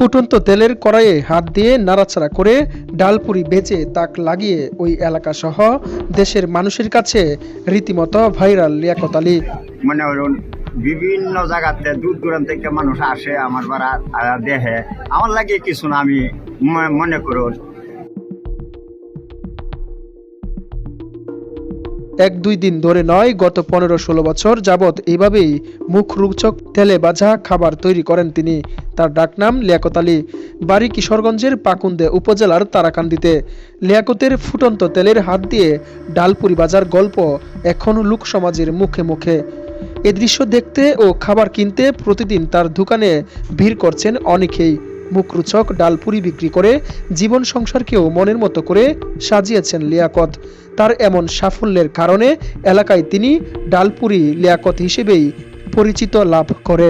ফুটন্ত তেলের কড়াইয়ে হাত দিয়ে নাড়াচাড়া করে ডালপুরি বেচে তাক লাগিয়ে ওই এলাকা সহ দেশের মানুষের কাছে রীতিমতো ভাইরাল লিয়াকত আলী। মনে করুন বিভিন্ন জায়গাতে দূর দূরান্ত থেকে মানুষ আসে আমার পাড়া দেখে, আমার লাগে কিছু না, আমি মনে করুন এক দুই দিন ধরে নয়, গত 15-16 বছর যাবৎ এইভাবেই মুখরোচক তেলে ভাজা খাবার তৈরি করেন তিনি। তার ডাকনাম লিয়াকত আলী। বাড়ি কিশোরগঞ্জের পাকুন্দে উপজেলার তারাকান্দিতে। লিয়াকতের ফুটন্ত তেলের হাত দিয়ে ডালপুরি ভাজার গল্প এখন লোকসমাজের মুখে মুখে। এ দৃশ্য দেখতে ও খাবার কিনতে প্রতিদিন তার দোকানে ভিড় করছেন অনেকেই। মুখরোচক ডালপুরি বিক্রি করে জীবন সংসারকেও মনের মতো করে সাজিয়েছেন লিয়াকত। তার এমন সাফল্যের কারণে এলাকায় তিনি ডালপুরি লিয়াকত হিসেবেই পরিচিত লাভ করে।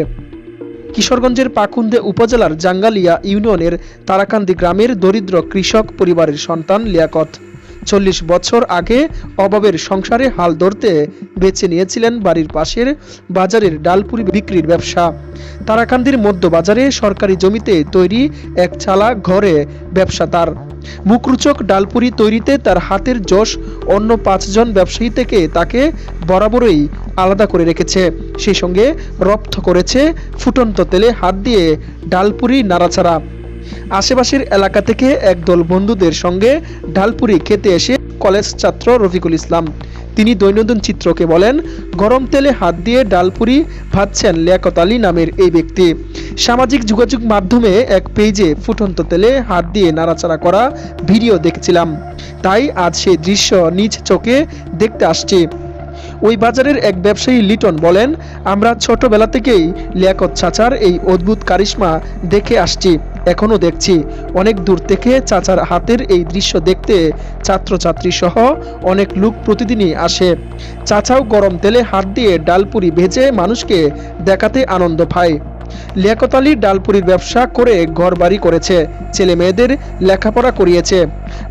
কিশোরগঞ্জের পাকুন্দে উপজেলার জাঙ্গালিয়া ইউনিয়নের তারাকান্দি গ্রামের দরিদ্র কৃষক পরিবারের সন্তান লিয়াকত 40 বছর আগে অভাবের সংসারে হাল ধরতে বেছে নিয়েছিলেন বাড়ির পাশের বাজারের ডালপুরি বিক্রির ব্যবসা। তারাকান্দির মধ্য বাজারে সরকারি জমিতে তৈরি এক চালা ঘরে ব্যবসা তার। মুখরোচক ডালপুরি তৈরিতে তার হাতের যশ অন্য 5 জন ব্যবসায়ী থেকে তাকে বরাবরই আলাদা করে রেখেছে। সেই সঙ্গে রপ্ত করেছে ফুটন্ত তেলে হাত দিয়ে ডালপুরি নাড়াচাড়া। আশেপাশের এলাকা থেকে একদল বন্ধুদের সঙ্গে ডালপুরি খেতে এসে কলেজ ছাত্র রফিকুল ইসলাম, তিনি দৈনন্দিন চিত্রকে বলেন, গরম তেলে হাত দিয়ে ডালপুরি ভাজছেন লিয়াকত আলী নামের এই ব্যক্তি। সামাজিক যোগাযোগ মাধ্যমে এক পেজে ফুটন্ত তেলে হাত দিয়ে নাড়াচাড়া করা ভিডিও দেখছিলাম, তাই আজ সেই দৃশ্য নিজ চোখে দেখতে আসছি। ওই বাজারের এক ব্যবসায়ী লিটন বলেন, আমরা ছোটবেলা থেকেই লিয়াকত চাচার এই অদ্ভুত কারিশমা দেখে আসছি, এখনও দেখছি। অনেক দূর থেকে চাচার হাতের এই দৃশ্য দেখতে ছাত্রছাত্রী সহ অনেক লোক প্রতিদিনই আসে। চাচাও গরম তেলে হাত দিয়ে ডালপুরি ভেজে মানুষকে দেখাতে আনন্দ পায়। লিয়াকত আলী ডালপুরির ব্যবসা করে ঘরবাড়ি করেছে, ছেলে মেয়েদের লেখাপড়া করিয়েছে।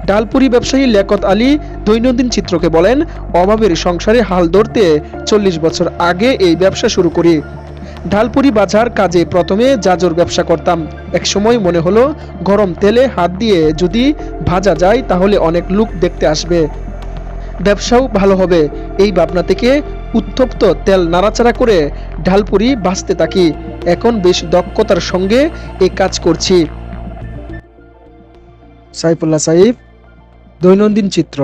ডালপুরি ব্যবসায়ী লিয়াকত আলী দৈনন্দিন চিত্রকে বলেন, অভাবের সংসারে হাল ধরতে 40 বছর আগে এই ব্যবসা শুরু করি। ডালপুরি বাজার কাজে প্রথমে জাজর ব্যবসা করতাম। এক সময় মনে হলো গরম তেলে হাত দিয়ে যদি ভাজা যায় তাহলে অনেক লোক দেখতে আসবে, ব্যবসাও ভালো হবে। এই ভাবনা থেকে উত্তপ্ত তেল নাড়াচাড়া করে ডালপুরি ভাজতে থাকি। এখন বেশ দক্ষতার সঙ্গে এই কাজ করছি। সাইফুল্লাহ সাইফ, দৈনন্দিন চিত্র।